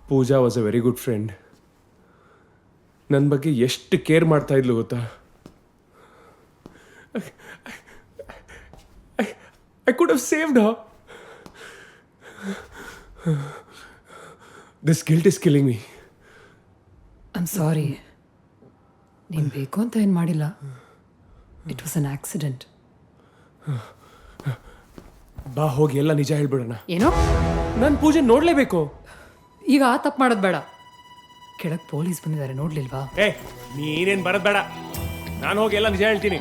Pooja was a very good friend. ನನ್ನ ಬಗ್ಗೆ ಎಷ್ಟು ಕೇರ್ ಮಾಡ್ತಾ ಇದ್ಲು ಗೊತ್ತಾ. I could have saved her. This guilt is killing me. I'm sorry. ನೀನು ಬೇಕು ಅಂತ ಏನು ಮಾಡಿಲ್ಲ. It was an accident. ಬಾ ಹೋಗಿ ಎಲ್ಲ ನಿಜ ಹೇಳ್ಬಿಡೋಣ. ಏನೋ ನಾನು ಪೂಜೆ ನೋಡಲೇಬೇಕು. ಈಗ ಆ ತಪ್ಪು ಮಾಡೋದು ಬೇಡ. ಕೆಳಗೆ ಪೊಲೀಸ್ ಬಂದಿದ್ದಾರೆ, ನೋಡ್ಲಿಲ್ವಾ? ನೀನೇನು ಬರೋದು ಬೇಡ. ನಾನು ಹೋಗಿ ಎಲ್ಲ ನಿಜ ಹೇಳ್ತೀನಿ.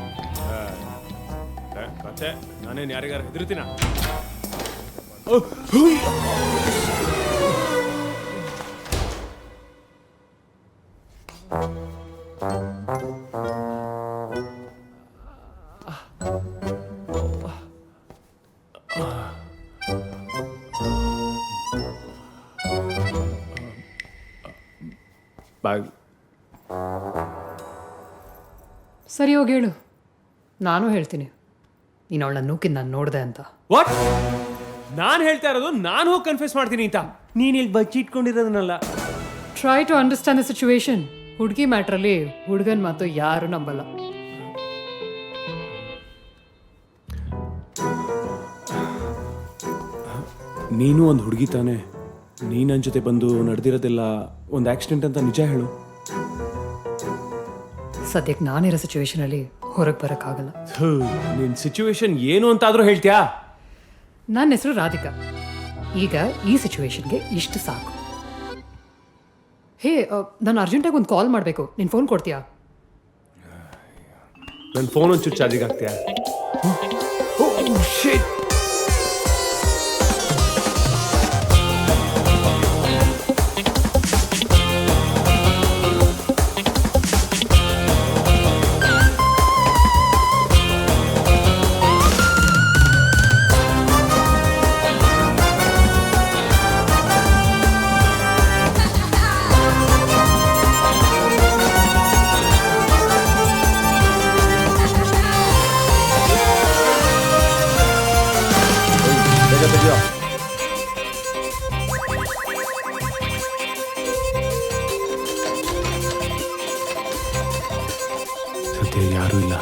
ಮತ್ತೆ ನಾನೇನು ಯಾರಿಗಾರ ಹೆದರ್ತೀನ? ಬಾಯ್. ಸರಿ ಹೋಗಿ ಹೇಳು, ನಾನು ಹೇಳ್ತೀನಿ ನೀನು ಅವಳನ್ನ ನೂಕಿನ ನಾನು ನೋಡಿದೆ ಅಂತ. ವಾಟ್? ನಾನು ಹೇಳ್ತಾ ಇರೋದು ನಾನು ಹೋಗಿ ಕನ್ಫ್ಯೂಸ್ ಮಾಡ್ತೀನಿ ಅಂತ. ನೀನು ಇಲ್ಲಿ ಬಚ್ಚಿಟ್ಕೊಂಡಿರೋದನ್ನಲ್ಲ. Try to understand the situation. ಹುಡುಗಿ ಮ್ಯಾಟ್ರಲ್ಲಿ ಹುಡುಗನ ಮಾತು ಯಾರು ನಂಬಲ್ಲ. ನೀನು ಒಂದು ಹುಡುಗಿ ತಾನೆ. ನೀನು ನನ್ನ ಜೊತೆ ಬಂದು ನಡೆದಿರೋದೆಲ್ಲ ಒಂದು ಆಕ್ಸಿಡೆಂಟ್ ಅಂತ ನಿಜ ಹೇಳು. ಸದ್ಯಕ್ಕೆ ನಾನಿರೋ ಸಿಚುವೇಶನಲ್ಲಿ ಹೊರಗೆ ಬರೋಕ್ಕಾಗಲ್ಲ. ನಿನ್ನ ಸಿಚುವೇಶನ್ ಏನು ಅಂತಾದರೂ ಹೇಳ್ತೀಯಾ? ನನ್ನ ಹೆಸರು ರಾಧಿಕಾ. ಈಗ ಈ ಸಿಚುವೇಶನ್ಗೆ ಇಷ್ಟು ಸಾಕು. ಹೇ, ನಾನು ಅರ್ಜೆಂಟಾಗಿ ಒಂದು ಕಾಲ್ ಮಾಡಬೇಕು. ನೀನು ಫೋನ್ ಕೊಡ್ತೀಯಾ? ನನ್ನ ಫೋನ್ ಒಂಚೂರು ಚಾರ್ಜಿಗೆ ಹಾಕ್ತೀಯಾ? ಸದ್ಯ ಯಾರೂ ಇಲ್ಲ.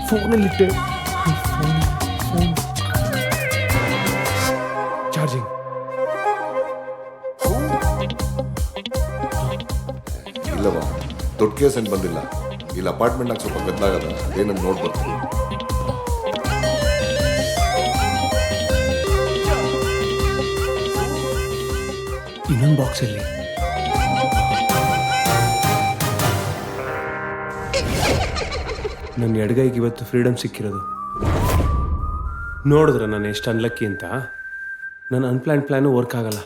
ಫೋನಲ್ಲಿಟ್ಟೆ. ಚಾರ್ಜಿಂಗ್. ಇಲ್ಲವ, ದೊಡ್ಡ ಕೇಸ್ ಏನು ಬಂದಿಲ್ಲ. ಇಲ್ಲಿ ಅಪಾರ್ಟ್ಮೆಂಟ್ನಾಗ ಸ್ವಲ್ಪ ಗದ್ದಲಾಗದ, ಏನನ್ನು ನೋಡ್ಬರ್ತೀನಿ. ಇನ್ನೊಂದು ಬಾಕ್ಸಲ್ಲಿ ನನ್ನ ಎಡಗೈಗೆ ಇವತ್ತು ಫ್ರೀಡಮ್ ಸಿಕ್ಕಿರೋದು. ನೋಡಿದ್ರೆ ನಾನು ಎಷ್ಟು ಅನ್ಲಕ್ಕಿ ಅಂತ. ನನ್ನ ಅನ್ಪ್ಲಾನ್ ಪ್ಲ್ಯಾನು ವರ್ಕ್ ಆಗಲ್ಲ.